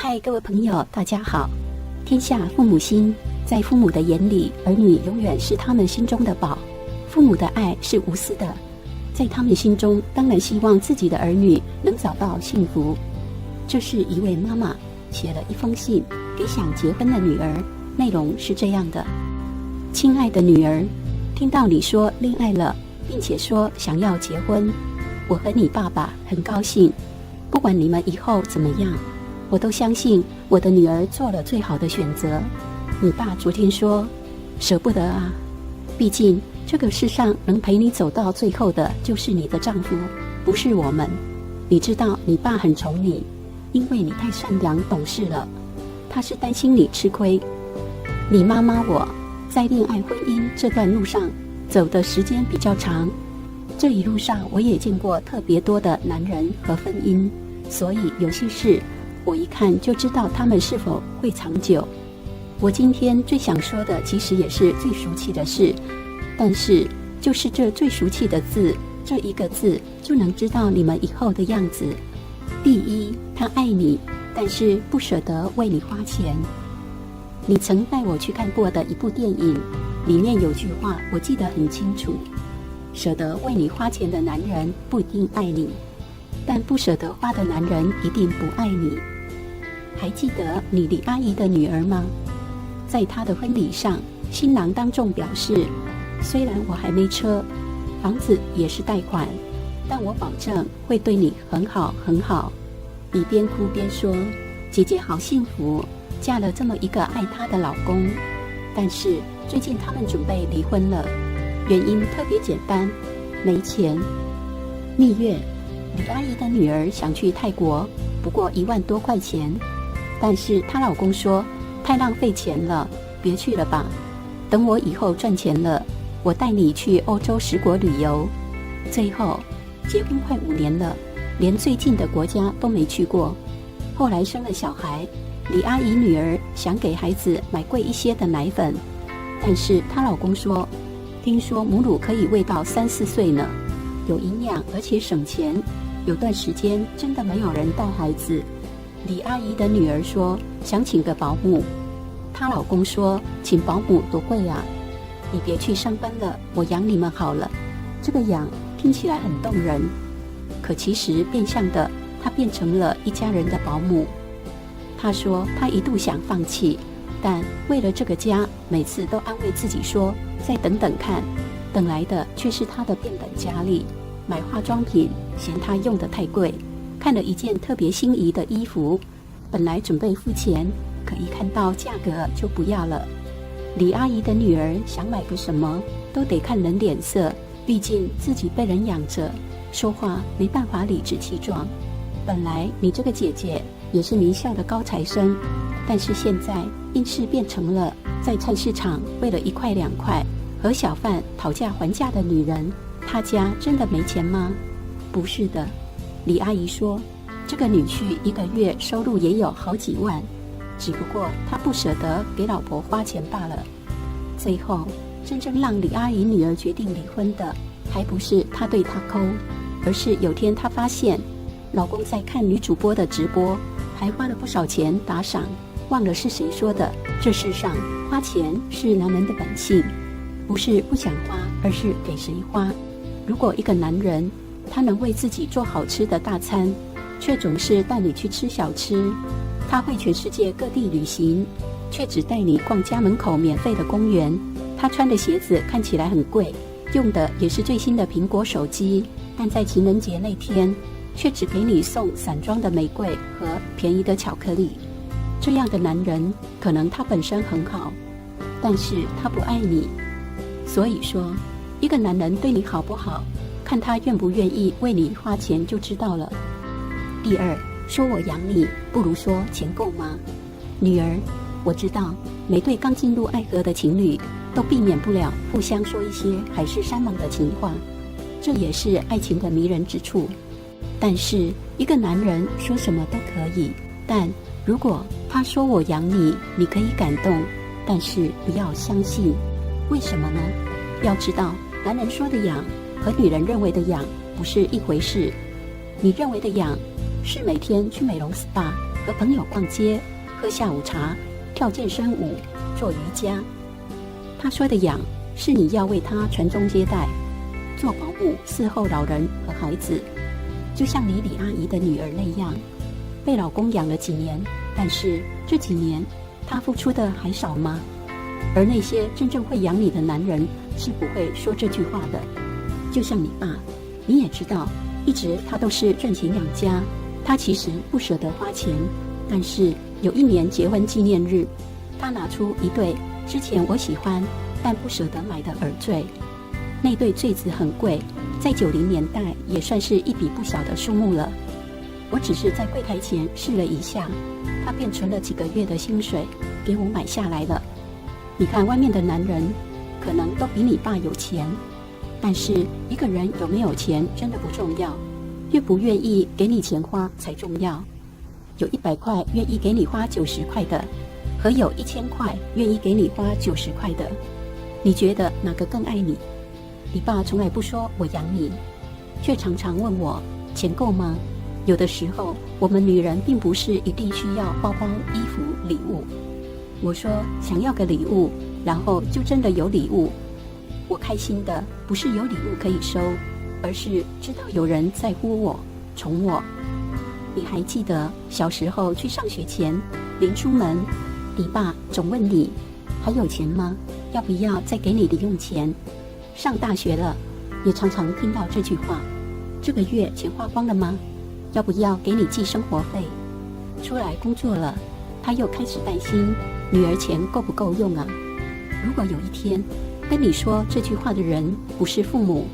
嗨，各位朋友，大家好。天下父母心，在父母的眼里，儿女永远是他们心中的宝。父母的爱是无私的，在他们心中，当然希望自己的儿女能找到幸福。这是一位妈妈写了一封信给想结婚的女儿，内容是这样的：亲爱的女儿，听到你说恋爱了，并且说想要结婚，我和你爸爸很高兴。不管你们以后怎么样，我都相信我的女儿做了最好的选择。你爸昨天说，舍不得啊，毕竟这个世上能陪你走到最后的就是你的丈夫，不是我们。你知道你爸很宠你，因为你太善良懂事了，他是担心你吃亏。你妈妈我在恋爱婚姻这段路上走的时间比较长，这一路上我也见过特别多的男人和婚姻，所以有些事我一看就知道他们是否会长久。我今天最想说的其实也是最俗气的事，但是就是这最俗气的字，这一个字就能知道你们以后的样子。第一，他爱你，但是不舍得为你花钱。你曾带我去看过的一部电影，里面有句话我记得很清楚：舍得为你花钱的男人不一定爱你，但不舍得花的男人一定不爱你。还记得你李阿姨的女儿吗？在她的婚礼上，新郎当众表示，虽然我还没车，房子也是贷款，但我保证会对你很好很好。你边哭边说，姐姐好幸福，嫁了这么一个爱她的老公。但是最近他们准备离婚了，原因特别简单，没钱。蜜月，李阿姨的女儿想去泰国，不过1万多块钱，但是她老公说太浪费钱了，别去了吧，等我以后赚钱了，我带你去欧洲10国旅游。最后结婚快5年了，连最近的国家都没去过。后来生了小孩，李阿姨女儿想给孩子买贵一些的奶粉，但是她老公说，听说母乳可以喂到3、4岁呢，有营养而且省钱。有段时间真的没有人带孩子。李阿姨的女儿说想请个保姆，她老公说请保姆多贵啊，你别去上班了，我养你们好了。这个养听起来很动人，可其实变相的她变成了一家人的保姆。她说她一度想放弃，但为了这个家，每次都安慰自己说再等等看，等来的却是她的变本加厉。买化妆品嫌她用得太贵，看了一件特别心仪的衣服，本来准备付钱，可一看到价格就不要了。李阿姨的女儿想买个什么都得看人脸色，毕竟自己被人养着，说话没办法理直气壮。本来你这个姐姐也是名校的高材生，但是现在硬是变成了在菜市场为了1块2块和小贩讨价还价的女人。她家真的没钱吗？不是的，李阿姨说，这个女婿1个月收入也有好几万，只不过他不舍得给老婆花钱罢了。最后真正让李阿姨女儿决定离婚的，还不是她对他抠，而是有天她发现老公在看女主播的直播，还花了不少钱打赏。忘了是谁说的，这世上花钱是男人的本性，不是不想花，而是给谁花。如果一个男人他能为自己做好吃的大餐，却总是带你去吃小吃，他会全世界各地旅行，却只带你逛家门口免费的公园，他穿的鞋子看起来很贵，用的也是最新的苹果手机，但在情人节那天却只给你送散装的玫瑰和便宜的巧克力。这样的男人可能他本身很好，但是他不爱你。所以说，一个男人对你好不好，看他愿不愿意为你花钱就知道了。第二，说我养你，不如说钱够吗？女儿，我知道每对刚进入爱河的情侣都避免不了互相说一些海誓山盟的情话，这也是爱情的迷人之处。但是一个男人说什么都可以，但如果他说我养你，你可以感动，但是不要相信。为什么呢？要知道，男人说的养和女人认为的养不是一回事。你认为的养是每天去美容 SPA 和朋友逛街，喝下午茶，跳健身舞，做瑜伽。他说的养，是你要为他传宗接代，做保姆伺候老人和孩子，就像你李阿姨的女儿那样，被老公养了几年，但是这几年他付出的还少吗？而那些真正会养你的男人是不会说这句话的。就像你爸，你也知道，一直他都是赚钱养家，他其实不舍得花钱，但是有一年结婚纪念日，他拿出一对之前我喜欢但不舍得买的耳坠。那对坠子很贵，在90年代也算是一笔不小的数目了。我只是在柜台前试了一下，他便存了几个月的薪水给我买下来了。你看外面的男人可能都比你爸有钱，但是一个人有没有钱真的不重要，愿不愿意给你钱花才重要。有100块愿意给你花90块的，和有1000块愿意给你花90块的，你觉得哪个更爱你？你爸从来不说我养你，却常常问我钱够吗？有的时候我们女人并不是一定需要包包、衣服、礼物。我说想要个礼物，然后就真的有礼物。我开心的不是有礼物可以收，而是知道有人在乎我，宠我。你还记得小时候去上学前，临出门，你爸总问你还有钱吗？要不要再给你零用钱？上大学了，也常常听到这句话，这个月钱花光了吗？要不要给你寄生活费？出来工作了，他又开始担心女儿钱够不够用啊。如果有一天跟你说这句话的人不是父母，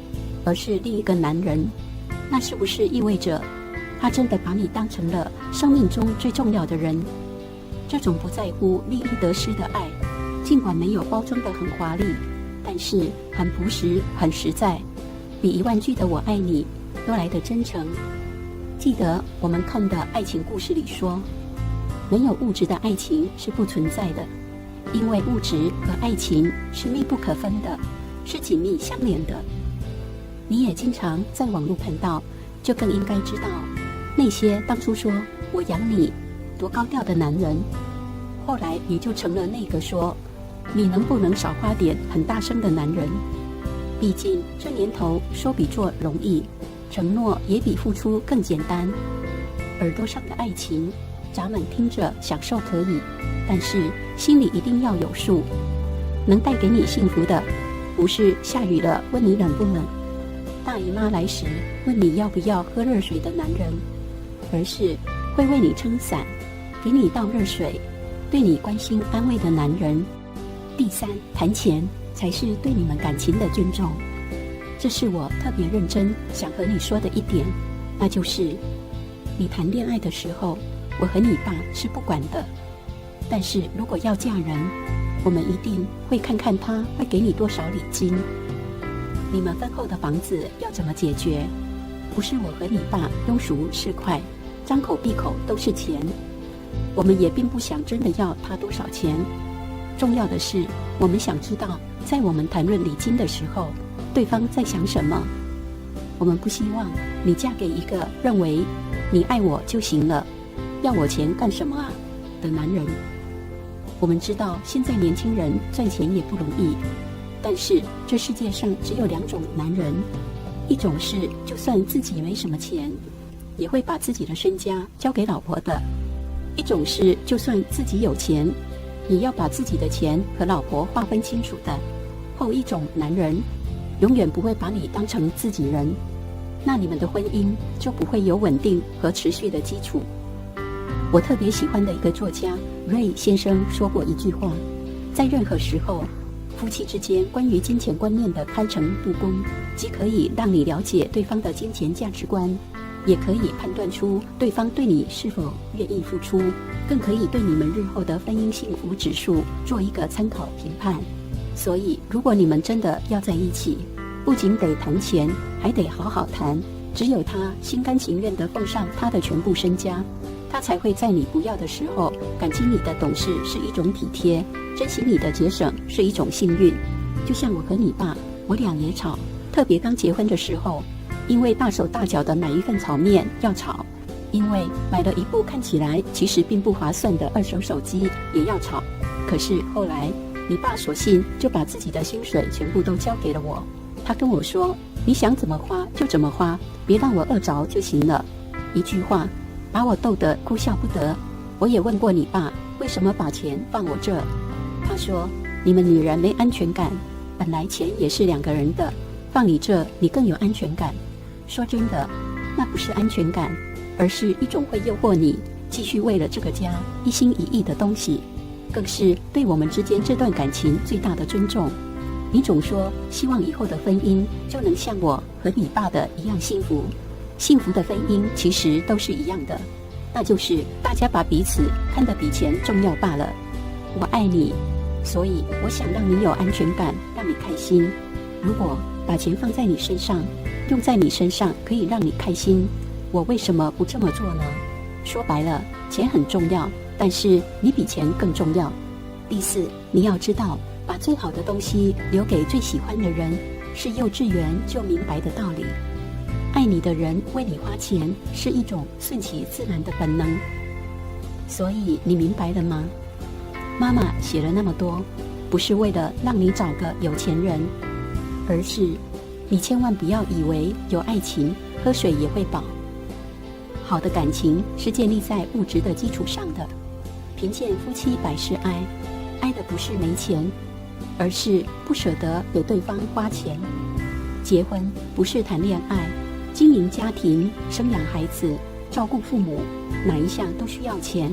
而是另一个男人，那是不是意味着他真的把你当成了生命中最重要的人？这种不在乎利益得失的爱，尽管没有包装得很华丽，但是很朴实很实在，比1万句的我爱你都来得真诚。记得我们看的爱情故事里说，没有物质的爱情是不存在的，因为物质和爱情是密不可分的，是紧密相连的。你也经常在网络看到，就更应该知道，那些当初说我养你多高调的男人，后来也就成了那个说你能不能少花点很大声的男人。毕竟这年头说比做容易，承诺也比付出更简单。耳朵上的爱情，咱们听着享受可以，但是心里一定要有数。能带给你幸福的，不是下雨了问你冷不冷，大姨妈来时问你要不要喝热水的男人，而是会为你撑伞，给你倒热水，对你关心安慰的男人。第三，谈钱才是对你们感情的尊重。这是我特别认真想和你说的一点，那就是你谈恋爱的时候，我和你爸是不管的，但是如果要嫁人，我们一定会看看他会给你多少礼金。你们婚后的房子要怎么解决？不是我和你爸庸俗市侩，张口闭口都是钱，我们也并不想真的要他多少钱。重要的是，我们想知道，在我们谈论礼金的时候，对方在想什么。我们不希望你嫁给一个认为你爱我就行了，要我钱干什么啊的男人。我们知道现在年轻人赚钱也不容易，但是这世界上只有2种男人，一种是就算自己没什么钱，也会把自己的身家交给老婆的；一种是就算自己有钱，也要把自己的钱和老婆划分清楚的。后一种男人永远不会把你当成自己人，那你们的婚姻就不会有稳定和持续的基础。我特别喜欢的一个作家瑞先生说过一句话，在任何时候，夫妻之间关于金钱观念的开诚布公，既可以让你了解对方的金钱价值观，也可以判断出对方对你是否愿意付出，更可以对你们日后的婚姻幸福指数做一个参考评判。所以如果你们真的要在一起，不仅得谈钱，还得好好谈。只有他心甘情愿地奉上他的全部身家，他才会在你不要的时候感激你的懂事是一种体贴，珍惜你的节省是一种幸运。就像我和你爸，我俩也吵，特别刚结婚的时候，因为大手大脚的买一份炒面要吵，因为买了一部看起来其实并不划算的二手手机也要吵。可是后来你爸索性就把自己的薪水全部都交给了我，他跟我说，你想怎么花就怎么花，别让我饿着就行了。一句话把我逗得哭笑不得。我也问过你爸为什么把钱放我这，他说，你们女人没安全感，本来钱也是2个人的，放你这你更有安全感。说真的，那不是安全感，而是一种会诱惑你继续为了这个家一心一意的东西，更是对我们之间这段感情最大的尊重。你总说希望以后的婚姻就能像我和你爸的一样幸福，幸福的婚姻其实都是一样的，那就是大家把彼此看得比钱重要罢了。我爱你，所以我想让你有安全感，让你开心。如果把钱放在你身上，用在你身上可以让你开心，我为什么不这么做呢？说白了，钱很重要，但是你比钱更重要。第4，你要知道，把最好的东西留给最喜欢的人，是幼稚园就明白的道理。爱你的人为你花钱，是一种顺其自然的本能。所以你明白了吗？妈妈写了那么多，不是为了让你找个有钱人，而是你千万不要以为有爱情喝水也会饱。好的感情是建立在物质的基础上的，贫贱夫妻百事哀，爱的不是没钱，而是不舍得给对方花钱。结婚不是谈恋爱，经营家庭、生养孩子、照顾父母，哪一项都需要钱。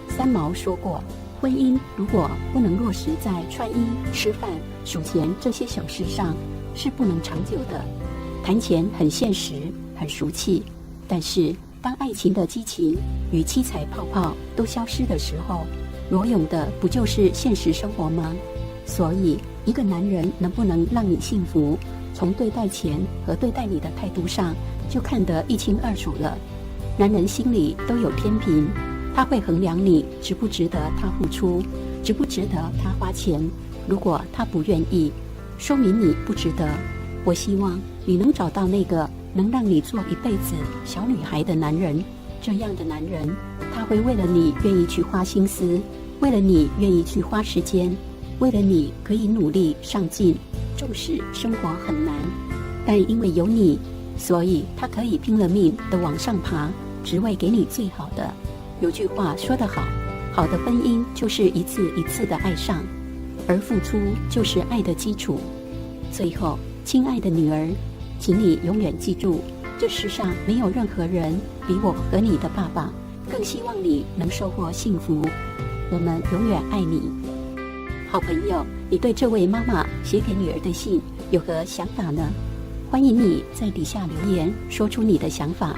三毛说过，婚姻如果不能落实在穿衣、吃饭、数钱这些小事上，是不能长久的。谈钱很现实，很俗气，但是当爱情的激情与七彩泡泡都消失的时候，裸泳的不就是现实生活吗？所以一个男人能不能让你幸福，从对待钱和对待你的态度上就看得一清二楚了。男人心里都有天平，他会衡量你值不值得他付出，值不值得他花钱。如果他不愿意，说明你不值得。我希望你能找到那个能让你做一辈子小女孩的男人。这样的男人，他会为了你愿意去花心思，为了你愿意去花时间，为了你可以努力上进。纵使生活很难，但因为有你，所以他可以拼了命的往上爬，只为给你最好的。有句话说得好，好的婚姻就是一次一次的爱上，而付出就是爱的基础。最后，亲爱的女儿，请你永远记住，这世上没有任何人比我和你的爸爸更希望你能收获幸福。我们永远爱你。好朋友，你对这位妈妈写给女儿的信有何想法呢？欢迎你在底下留言，说出你的想法。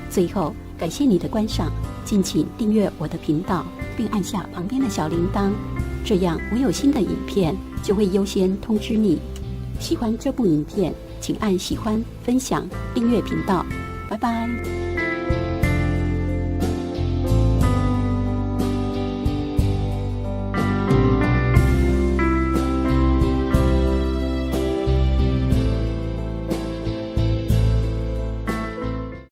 最后，感谢你的观赏，敬请订阅我的频道，并按下旁边的小铃铛，这样我有新的影片就会优先通知你。喜欢这部影片，请按喜欢、分享、订阅频道。拜拜。